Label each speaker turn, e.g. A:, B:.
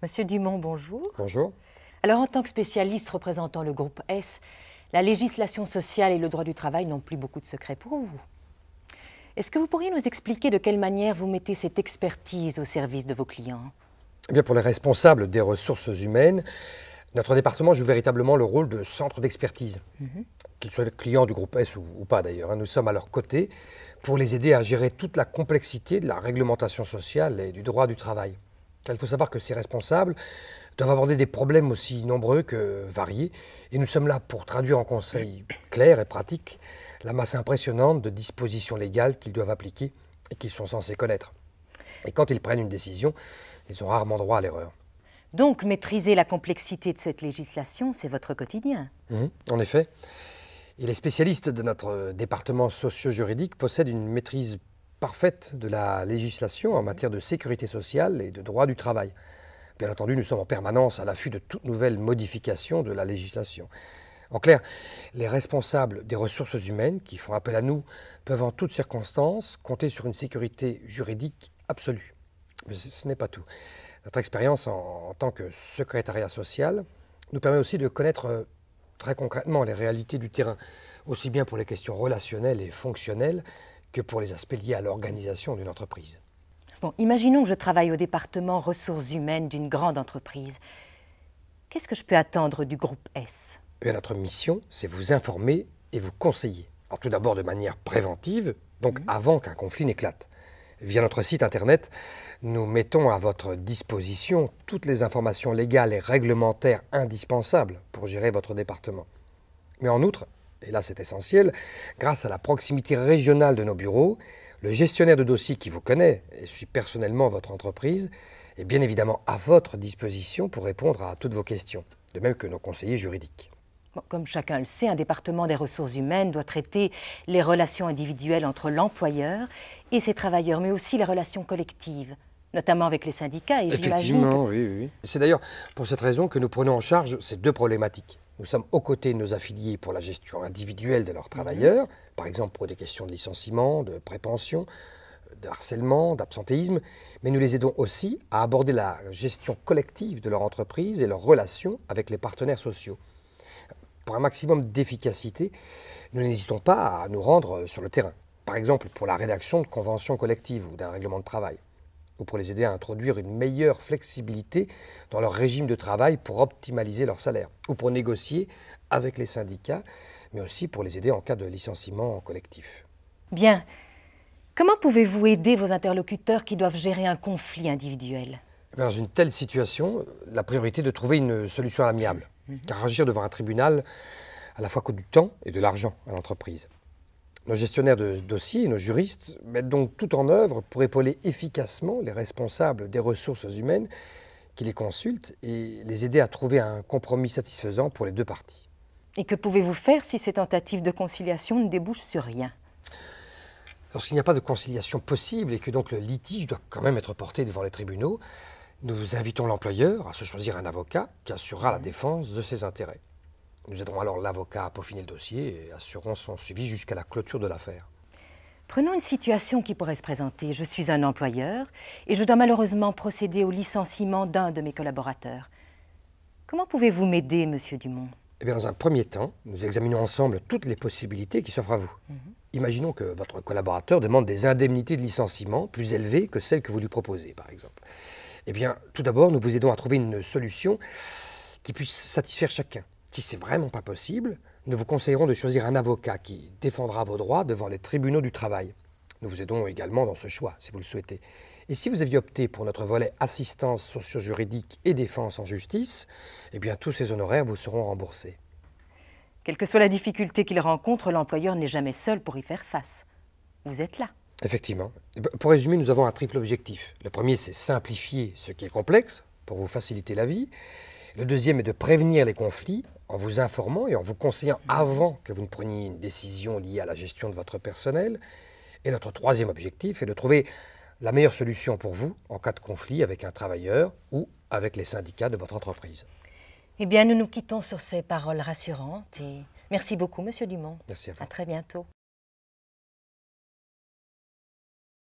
A: Monsieur Dumont, bonjour.
B: Bonjour.
A: Alors, en tant que spécialiste représentant le groupe S, la législation sociale et le droit du travail n'ont plus beaucoup de secrets pour vous. Est-ce que vous pourriez nous expliquer de quelle manière vous mettez cette expertise au service de vos clients?
B: Eh bien, pour les responsables des ressources humaines, notre département joue véritablement le rôle de centre d'expertise. Qu'ils soient clients du groupe S ou pas d'ailleurs, nous sommes à leur côté pour les aider à gérer toute la complexité de la réglementation sociale et du droit du travail. Car il faut savoir que ces responsables doivent aborder des problèmes aussi nombreux que variés, et nous sommes là pour traduire en conseils clairs et pratiques la masse impressionnante de dispositions légales qu'ils doivent appliquer et qu'ils sont censés connaître. Et quand ils prennent une décision, ils ont rarement droit à l'erreur.
A: Donc, maîtriser la complexité de cette législation, c'est votre quotidien.
B: En effet, et les spécialistes de notre département socio-juridique possèdent une maîtrise parfaite de la législation en matière de sécurité sociale et de droit du travail. Bien entendu, nous sommes en permanence à l'affût de toute nouvelle modification de la législation. En clair, les responsables des ressources humaines qui font appel à nous peuvent en toutes circonstances compter sur une sécurité juridique absolue. Mais ce n'est pas tout. Notre expérience en tant que secrétariat social nous permet aussi de connaître très concrètement les réalités du terrain, aussi bien pour les questions relationnelles et fonctionnelles que pour les aspects liés à l'organisation d'une entreprise.
A: Bon, imaginons que je travaille au département ressources humaines d'une grande entreprise. Qu'est-ce que je peux attendre du groupe S?
B: Eh bien, notre mission, c'est vous informer et vous conseiller. Alors, tout d'abord de manière préventive, donc avant qu'un conflit n'éclate. Via notre site internet, nous mettons à votre disposition toutes les informations légales et réglementaires indispensables pour gérer votre département. Mais en outre, et là c'est essentiel, grâce à la proximité régionale de nos bureaux, le gestionnaire de dossier qui vous connaît et suit personnellement votre entreprise est bien évidemment à votre disposition pour répondre à toutes vos questions, de même que nos conseillers juridiques.
A: Bon, comme chacun le sait, un département des ressources humaines doit traiter les relations individuelles entre l'employeur et ses travailleurs, mais aussi les relations collectives, notamment avec les syndicats. Et
B: Effectivement, oui. C'est d'ailleurs pour cette raison que nous prenons en charge ces deux problématiques. Nous sommes aux côtés de nos affiliés pour la gestion individuelle de leurs travailleurs, par exemple pour des questions de licenciement, de prépension, de harcèlement, d'absentéisme, mais nous les aidons aussi à aborder la gestion collective de leur entreprise et leurs relations avec les partenaires sociaux. Pour un maximum d'efficacité, nous n'hésitons pas à nous rendre sur le terrain, par exemple pour la rédaction de conventions collectives ou d'un règlement de travail, ou pour les aider à introduire une meilleure flexibilité dans leur régime de travail pour optimaliser leur salaire, ou pour négocier avec les syndicats, mais aussi pour les aider en cas de licenciement collectif.
A: Bien. Comment pouvez-vous aider vos interlocuteurs qui doivent gérer un conflit individuel?
B: Dans une telle situation, la priorité est de trouver une solution amiable, car agir devant un tribunal à la fois coûte du temps et de l'argent à l'entreprise. Nos gestionnaires de dossiers et nos juristes mettent donc tout en œuvre pour épauler efficacement les responsables des ressources humaines qui les consultent et les aider à trouver un compromis satisfaisant pour les deux parties.
A: Et que pouvez-vous faire si ces tentatives de conciliation ne débouchent sur rien?
B: Lorsqu'il n'y a pas de conciliation possible et que donc le litige doit quand même être porté devant les tribunaux, nous invitons l'employeur à se choisir un avocat qui assurera la défense de ses intérêts. Nous aiderons alors l'avocat à peaufiner le dossier et assurerons son suivi jusqu'à la clôture de l'affaire.
A: Prenons une situation qui pourrait se présenter. Je suis un employeur et je dois malheureusement procéder au licenciement d'un de mes collaborateurs. Comment pouvez-vous m'aider, monsieur Dumont?
B: Eh bien, dans un premier temps, nous examinons ensemble toutes les possibilités qui s'offrent à vous. Imaginons que votre collaborateur demande des indemnités de licenciement plus élevées que celles que vous lui proposez, par exemple. Eh bien, tout d'abord, nous vous aidons à trouver une solution qui puisse satisfaire chacun. Si c'est vraiment pas possible, nous vous conseillerons de choisir un avocat qui défendra vos droits devant les tribunaux du travail. Nous vous aidons également dans ce choix, si vous le souhaitez. Et si vous aviez opté pour notre volet assistance socio-juridique et défense en justice, eh bien, tous ces honoraires vous seront remboursés.
A: Quelle que soit la difficulté qu'il rencontre, l'employeur n'est jamais seul pour y faire face. Vous êtes là.
B: Effectivement. Pour résumer, nous avons un triple objectif. Le premier, c'est simplifier ce qui est complexe pour vous faciliter la vie. Le deuxième est de prévenir les conflits en vous informant et en vous conseillant avant que vous ne preniez une décision liée à la gestion de votre personnel. Et notre troisième objectif est de trouver la meilleure solution pour vous en cas de conflit avec un travailleur ou avec les syndicats de votre entreprise.
A: Eh bien, nous nous quittons sur ces paroles rassurantes et merci beaucoup, monsieur Dumont.
B: Merci à vous.
A: À très bientôt.